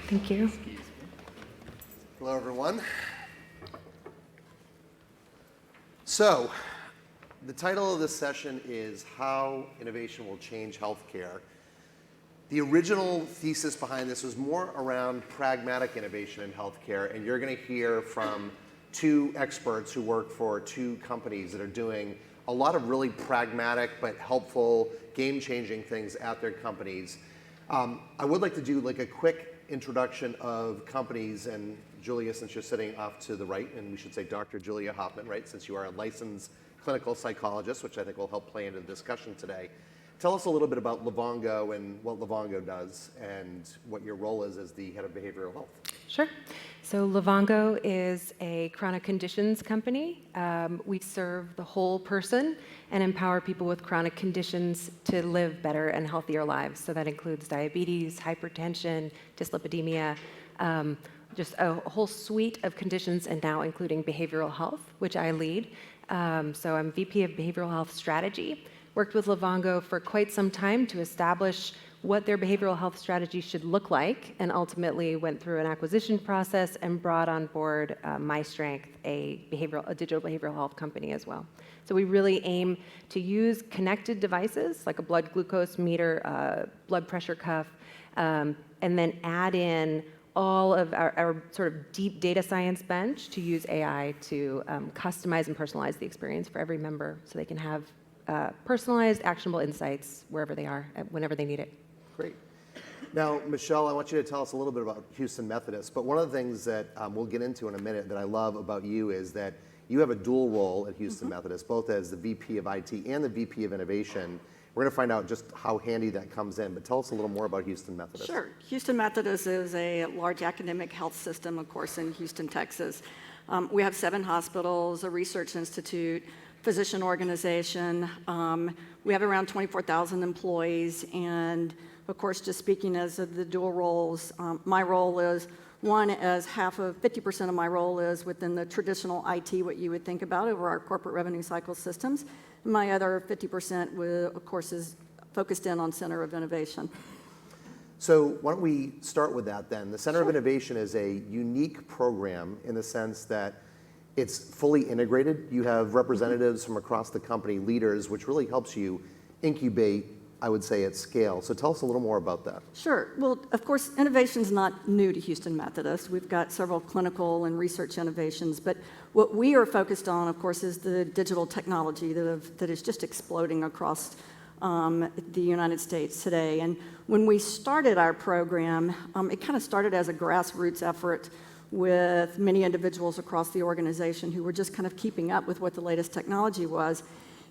Thank you. Hello, everyone. So, the title of this session is How Innovation Will Change Healthcare. The original thesis behind this was more around pragmatic innovation in healthcare, and you're going to hear from two experts who work for two companies that are doing a lot of really pragmatic but helpful, game-changing things at their companies. I would like to do like a quick introduction of companies, and Julia, since you're sitting off to the right, and we should say Dr. Julia Hoffman, right, since you are a licensed clinical psychologist, which I think will help play into the discussion today. Tell us a little bit about Livongo and what Livongo does and what your role is as the head of behavioral health. Sure. So Livongo is a chronic conditions company. We serve the whole person and empower people with chronic conditions to live better and healthier lives. So that includes diabetes, hypertension, dyslipidemia, just a whole suite of conditions, and now including behavioral health, which I lead. So I'm VP of Behavioral Health Strategy. Worked with Livongo for quite some time to establish what their behavioral health strategy should look like, and ultimately went through an acquisition process and brought on board MyStrength, a digital behavioral health company as well. So we really aim to use connected devices like a blood glucose meter, blood pressure cuff, and then add in all of our sort of deep data science bench to use AI to customize and personalize the experience for every member so they can have personalized, actionable insights wherever they are, whenever they need it. Great. Now, Michelle, I want you to tell us a little bit about Houston Methodist, but one of the things that we'll get into in a minute that I love about you is that you have a dual role at Houston Methodist, both as the VP of IT and the VP of Innovation. We're going to find out just how handy that comes in, but tell us a little more about Houston Methodist. Sure. Houston Methodist is a large academic health system, of course, in Houston, Texas. We have 7 hospitals, a research institute, physician organization. We have around 24,000 employees, and of course, just speaking as of the dual roles, my role is one, as 50% of my role is within the traditional IT, what you would think about over our corporate revenue cycle systems. My other 50%, of course, is focused in on Center of Innovation. So why don't we start with that then? The Center of Innovation is a unique program in the sense that it's fully integrated. You have representatives from across the company, leaders, which really helps you incubate, I would say, at scale. So tell us a little more about that. Sure. Well, of course, innovation's not new to Houston Methodist. We've got several clinical and research innovations, but what we are focused on, of course, is the digital technology that is just exploding across the United States today. And when we started our program, it kind of started as a grassroots effort with many individuals across the organization who were just kind of keeping up with what the latest technology was.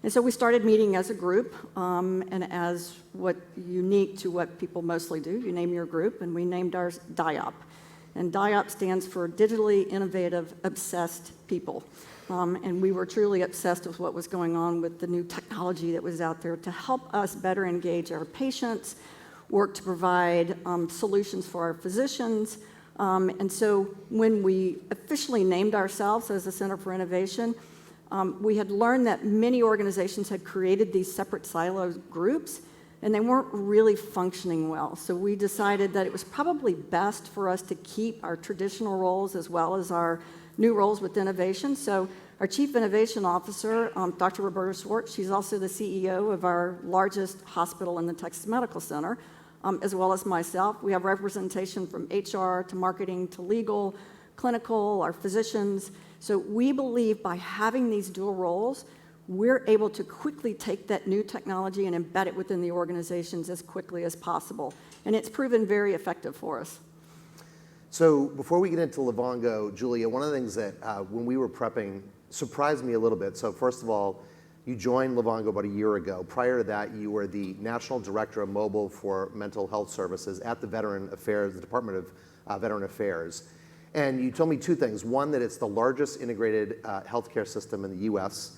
And so we started meeting as a group, and as what unique to what people mostly do, you name your group, and we named ours DIOP. And DIOP stands for Digitally Innovative Obsessed People. And we were truly obsessed with what was going on with the new technology that was out there to help us better engage our patients, work to provide solutions for our physicians. And so when we officially named ourselves as the Center for Innovation, we had learned that many organizations had created these separate siloed groups, and they weren't really functioning well. So we decided that it was probably best for us to keep our traditional roles as well as our new roles with innovation. So our Chief Innovation Officer, Dr. Roberta Schwartz, she's also the CEO of our largest hospital in the Texas Medical Center, as well as myself. We have representation from HR to marketing to legal, clinical, our physicians. So we believe by having these dual roles, we're able to quickly take that new technology and embed it within the organizations as quickly as possible. And it's proven very effective for us. So before we get into Livongo, Julia, one of the things that when we were prepping surprised me a little bit. So first of all, you joined Livongo about a year ago. Prior to that, you were the National Director of Mobile for Mental Health Services at the the Department of Veteran Affairs. And you told me two things. One, that it's the largest integrated healthcare system in the US.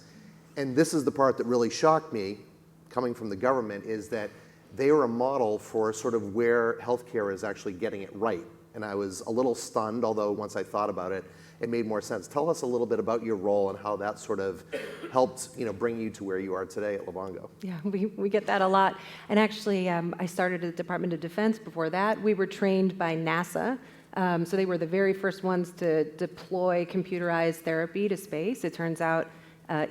And this is the part that really shocked me, coming from the government, is that they are a model for sort of where healthcare is actually getting it right. And I was a little stunned, although once I thought about it, it made more sense. Tell us a little bit about your role and how that sort of helped, bring you to where you are today at Livongo. Yeah, we get that a lot. And actually, I started at the Department of Defense. Before that, we were trained by NASA. So they were the very first ones to deploy computerized therapy to space. It turns out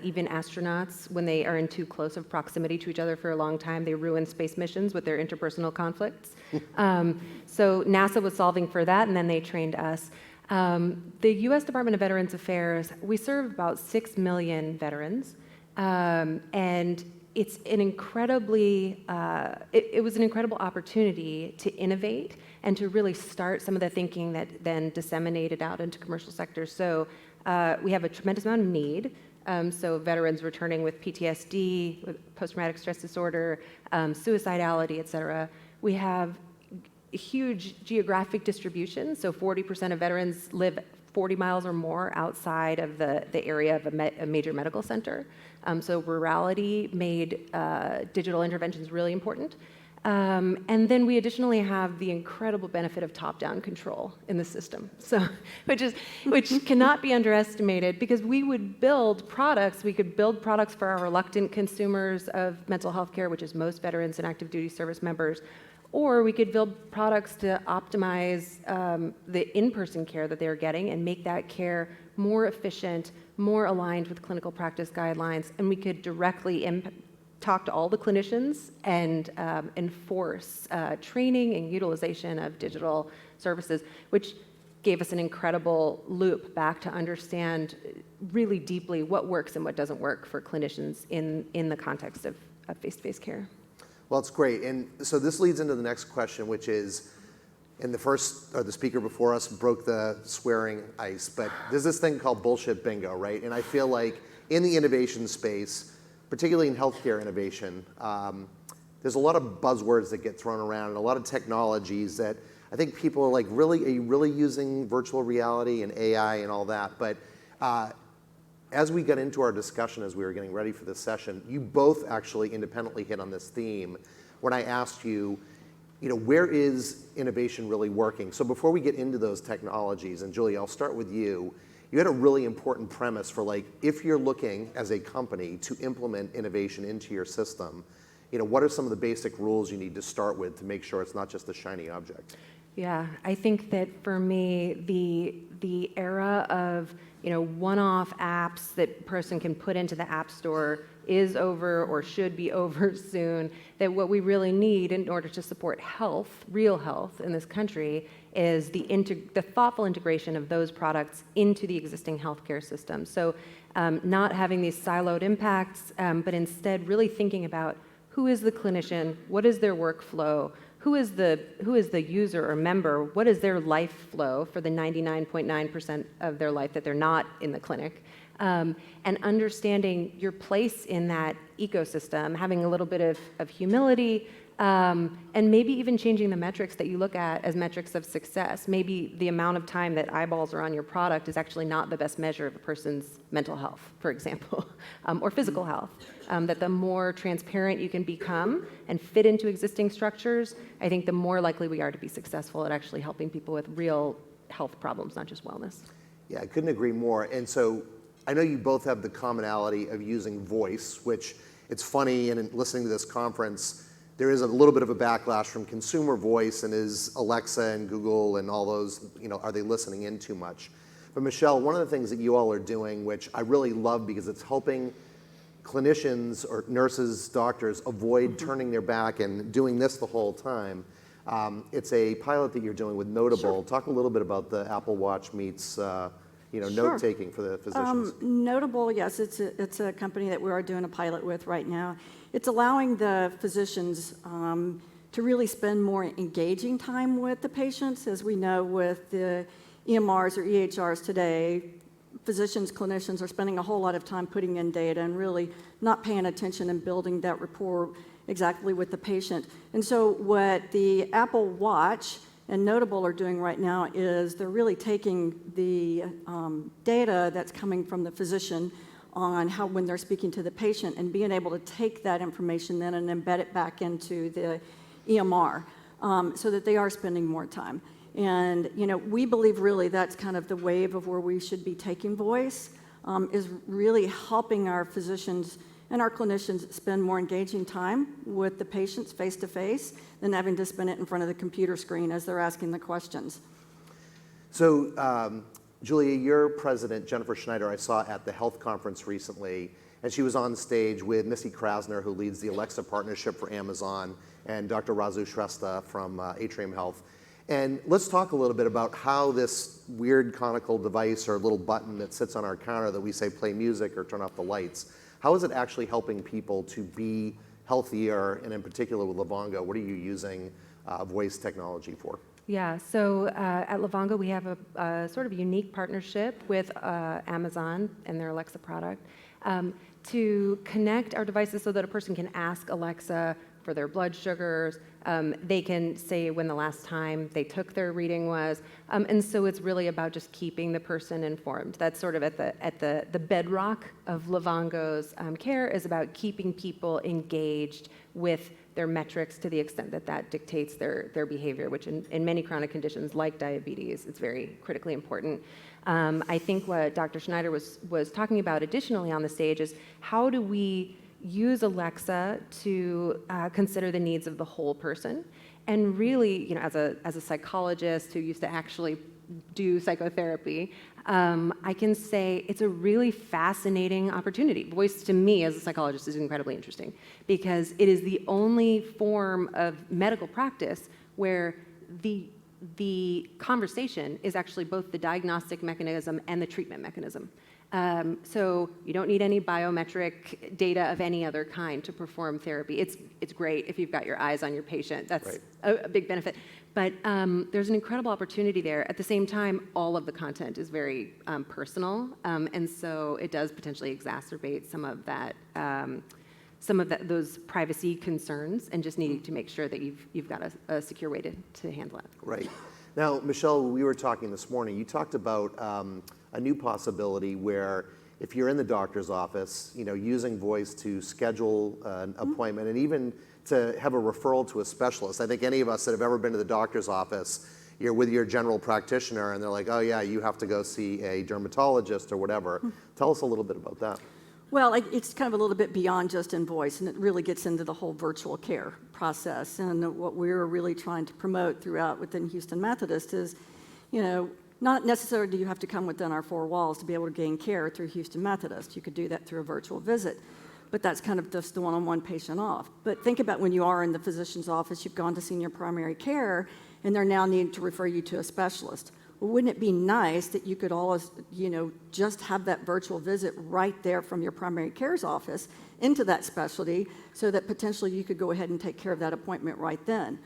even astronauts, when they are in too close of proximity to each other for a long time, they ruin space missions with their interpersonal conflicts. So NASA was solving for that, and then they trained us. The U.S. Department of Veterans Affairs, we serve about 6 million veterans, and it's an incredibly, it was an incredible opportunity to innovate and to really start some of the thinking that then disseminated out into commercial sectors. So we have a tremendous amount of need. So veterans returning with PTSD, with post-traumatic stress disorder, suicidality, et cetera. We have a huge geographic distribution. So 40% of veterans live 40 miles or more outside of the area of a major medical center. So rurality made digital interventions really important. And then we additionally have the incredible benefit of top-down control in the system, so which cannot be underestimated, because we would build products. We could build products for our reluctant consumers of mental health care, which is most veterans and active duty service members, or we could build products to optimize the in-person care that they're getting and make that care more efficient, more aligned with clinical practice guidelines, and we could directly talk to all the clinicians and enforce training and utilization of digital services, which gave us an incredible loop back to understand really deeply what works and what doesn't work for clinicians in the context of face-to-face care. Well, it's great. And so this leads into the next question, which is, and the speaker before us broke the swearing ice, but there's this thing called bullshit bingo, right? And I feel like in the innovation space, particularly in healthcare innovation, there's a lot of buzzwords that get thrown around and a lot of technologies that I think people are like, really, are you really using virtual reality and AI and all that? But as we got into our discussion, as we were getting ready for this session, you both actually independently hit on this theme when I asked you, where is innovation really working? So before we get into those technologies, and Julie, I'll start with you. You had a really important premise for if you're looking as a company to implement innovation into your system, what are some of the basic rules you need to start with to make sure it's not just a shiny object? Yeah, I think that for me, the era of one-off apps that a person can put into the App Store is over or should be over soon. That what we really need in order to support health, real health in this country, is the thoughtful integration of those products into the existing healthcare system. So not having these siloed impacts, but instead really thinking about who is the clinician, what is their workflow, who is the user or member, what is their life flow for the 99.9% of their life that they're not in the clinic, and understanding your place in that ecosystem, having a little bit of humility, and maybe even changing the metrics that you look at as metrics of success. Maybe the amount of time that eyeballs are on your product is actually not the best measure of a person's mental health, for example, or physical health. That the more transparent you can become and fit into existing structures, I think the more likely we are to be successful at actually helping people with real health problems, not just wellness. Yeah, I couldn't agree more. And so I know you both have the commonality of using voice, which it's funny, and in listening to this conference, there is a little bit of a backlash from consumer voice, and is Alexa and Google and all those, are they listening in too much? But Michelle, one of the things that you all are doing, which I really love because it's helping clinicians or nurses, doctors avoid turning their back and doing this the whole time. It's a pilot that you're doing with Notable. Sure. Talk a little bit about the Apple Watch meets sure. Note-taking for the physicians. Notable, yes, it's a company that we are doing a pilot with right now. It's allowing the physicians to really spend more engaging time with the patients. As we know, with the EMRs or EHRs today, physicians, clinicians are spending a whole lot of time putting in data and really not paying attention and building that rapport exactly with the patient. And so what the Apple Watch and Notable are doing right now is they're really taking the data that's coming from the physician on how, when they're speaking to the patient, and being able to take that information then and embed it back into the EMR so that they are spending more time. And, we believe really that's kind of the wave of where we should be taking voice, is really helping our physicians and our clinicians spend more engaging time with the patients face to face than having to spend it in front of the computer screen as they're asking the questions. So, Julia, your president, Jennifer Schneider, I saw at the health conference recently, and she was on stage with Missy Krasner, who leads the Alexa partnership for Amazon, and Dr. Razu Shrestha from Atrium Health. And let's talk a little bit about how this weird conical device or little button that sits on our counter that we say play music or turn off the lights, how is it actually helping people to be healthier, and in particular with Livongo, what are you using voice technology for? Yeah, so at Livongo, we have a sort of unique partnership with Amazon and their Alexa product to connect our devices so that a person can ask Alexa for their blood sugars. They can say when the last time they took their reading was. And so it's really about just keeping the person informed. That's sort of at the bedrock of Livongo's care, is about keeping people engaged with their metrics to the extent that that dictates their behavior, which in many chronic conditions like diabetes, it's very critically important. I think what Dr. Schneider was talking about additionally on the stage is how do we use Alexa to consider the needs of the whole person. And really, as a psychologist who used to actually do psychotherapy, I can say it's a really fascinating opportunity. Voice to me as a psychologist is incredibly interesting because it is the only form of medical practice where the conversation is actually both the diagnostic mechanism and the treatment mechanism. So you don't need any biometric data of any other kind to perform therapy. It's great if you've got your eyes on your patient. That's right. a big benefit. But there's an incredible opportunity there. At the same time, all of the content is very personal, and so it does potentially exacerbate some of those privacy concerns, and just needing to make sure that you've got a secure way to handle it. Right. Now, Michelle, we were talking this morning. You talked about a new possibility where if you're in the doctor's office, using voice to schedule an appointment and even to have a referral to a specialist. I think any of us that have ever been to the doctor's office, you're with your general practitioner and they're like, oh yeah, you have to go see a dermatologist or whatever. Tell us a little bit about that. Well, it's kind of a little bit beyond just in voice, and it really gets into the whole virtual care process. And what we're really trying to promote throughout within Houston Methodist is, not necessarily do you have to come within our four walls to be able to gain care through Houston Methodist. You could do that through a virtual visit. But that's kind of just the one-on-one patient off. But think about when you are in the physician's office, you've gone to senior primary care, and they're now needing to refer you to a specialist. Well, wouldn't it be nice that you could always, just have that virtual visit right there from your primary care's office into that specialty so that potentially you could go ahead and take care of that appointment right then?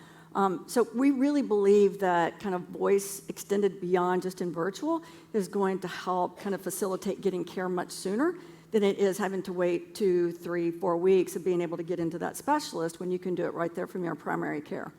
So we really believe that kind of voice extended beyond just in virtual is going to help kind of facilitate getting care much sooner than it is having to wait 2, 3, 4 weeks of being able to get into that specialist when you can do it right there from your primary care.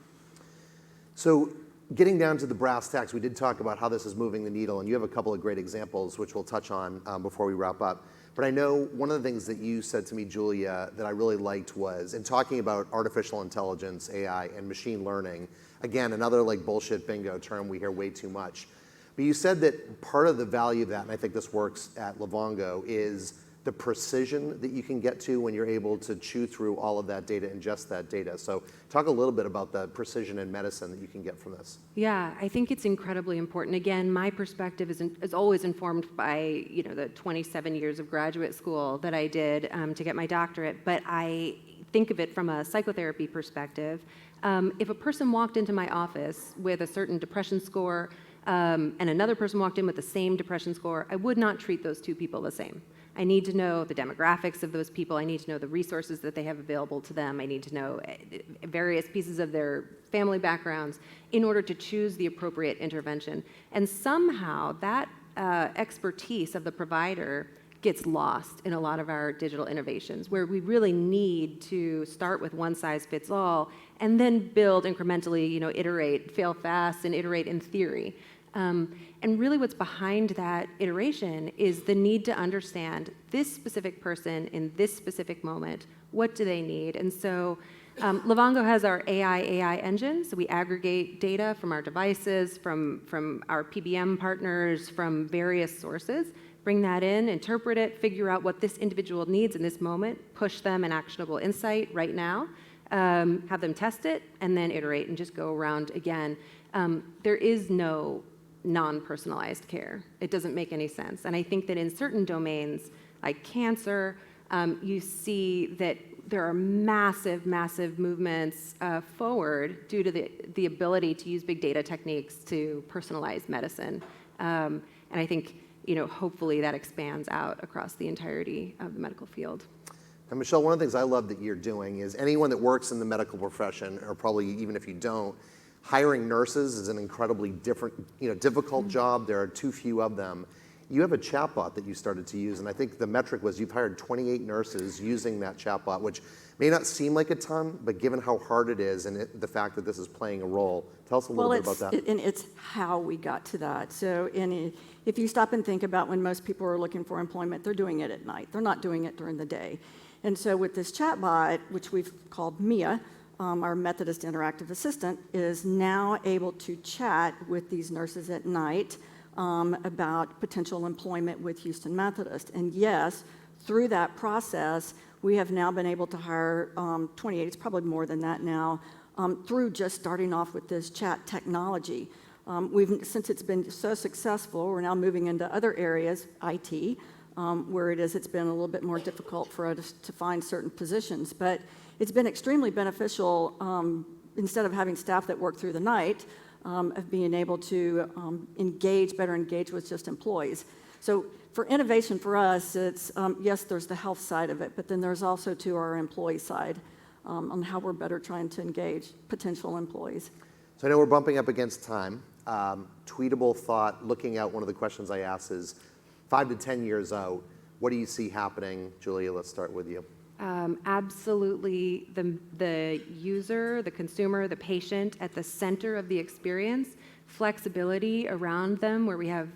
So getting down to the brass tacks, we did talk about how this is moving the needle, and you have a couple of great examples which we'll touch on before we wrap up. But I know one of the things that you said to me, Julia, that I really liked was in talking about artificial intelligence, AI, and machine learning, again, another like bullshit bingo term we hear way too much. But you said that part of the value of that, and I think this works at Livongo, is the precision that you can get to when you're able to chew through all of that data, ingest that data. So talk a little bit about the precision in medicine that you can get from this. Yeah, I think it's incredibly important. Again, my perspective is always informed by the 27 years of graduate school that I did to get my doctorate. But I think of it from a psychotherapy perspective. If a person walked into my office with a certain depression score and another person walked in with the same depression score, I would not treat those two people the same. I need to know the demographics of those people. I need to know the resources that they have available to them. I need to know various pieces of their family backgrounds in order to choose the appropriate intervention. And somehow that expertise of the provider gets lost in a lot of our digital innovations, where we really need to start with one size fits all and then build incrementally, iterate, fail fast, and iterate in theory. And really what's behind that iteration is the need to understand this specific person in this specific moment, what do they need? And so Livongo has our AI engine, so we aggregate data from our devices, from our PBM partners, from various sources, bring that in, interpret it, figure out what this individual needs in this moment, push them an actionable insight right now, have them test it, and then iterate and just go around again. There is no non-personalized care. It doesn't make any sense. And I think that in certain domains, like cancer, you see that there are massive, massive movements forward due to the ability to use big data techniques to personalize medicine. And I think, hopefully that expands out across the entirety of the medical field. And Michelle, one of the things I love that you're doing is anyone that works in the medical profession, or probably even if you don't, hiring nurses is an incredibly difficult job. There are too few of them. You have a chatbot that you started to use, and I think the metric was you've hired 28 nurses using that chatbot, which may not seem like a ton, but given how hard it is and the fact that this is playing a role, tell us a little bit about that. And it's how we got to that. So if you stop and think about when most people are looking for employment, they're doing it at night. They're not doing it during the day. And so with this chatbot, which we've called Mia, our Methodist Interactive Assistant, is now able to chat with these nurses at night about potential employment with Houston Methodist. And yes, through that process, we have now been able to hire 28, it's probably more than that now, through just starting off with this chat technology. Since it's been so successful, we're now moving into other areas, IT, where it's been a little bit more difficult for us to find certain positions. But it's been extremely beneficial, instead of having staff that work through the night, of being able to better engage with just employees. So for innovation for us, it's, yes, there's the health side of it, but then there's also to our employee side on how we're better trying to engage potential employees. So I know we're bumping up against time. Tweetable thought, looking at one of the questions I asked is 5 to 10 years out, what do you see happening? Julia, let's start with you. Absolutely, the user, the consumer, the patient at the center of the experience, flexibility around them where we have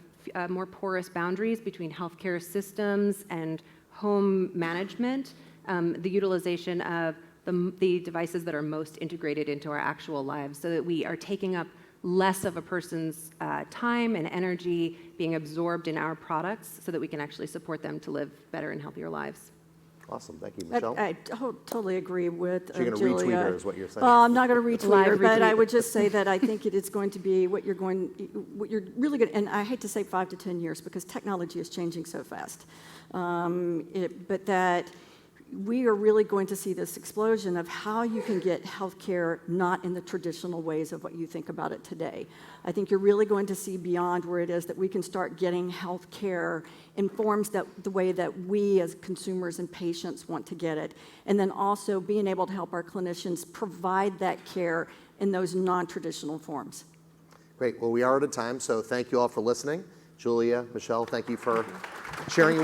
more porous boundaries between healthcare systems and home management, the utilization of the devices that are most integrated into our actual lives so that we are taking up less of a person's time and energy being absorbed in our products so that we can actually support them to live better and healthier lives. Awesome, thank you. Michelle? I totally agree with So you're going to Julia. retweet her is what you're saying? Well, I'm not going to retweet her, Live but I retweet. would just say that I think it is going to be what you're really going to, and I hate to say 5 to 10 years because technology is changing so fast, but that we are really going to see this explosion of how you can get healthcare not in the traditional ways of what you think about it today. I think you're really going to see beyond where it is that we can start getting healthcare in forms that the way that we as consumers and patients want to get it, and then also being able to help our clinicians provide that care in those non-traditional forms. Great, well, we are out of time, so thank you all for listening. Julia, Michelle, thank you for sharing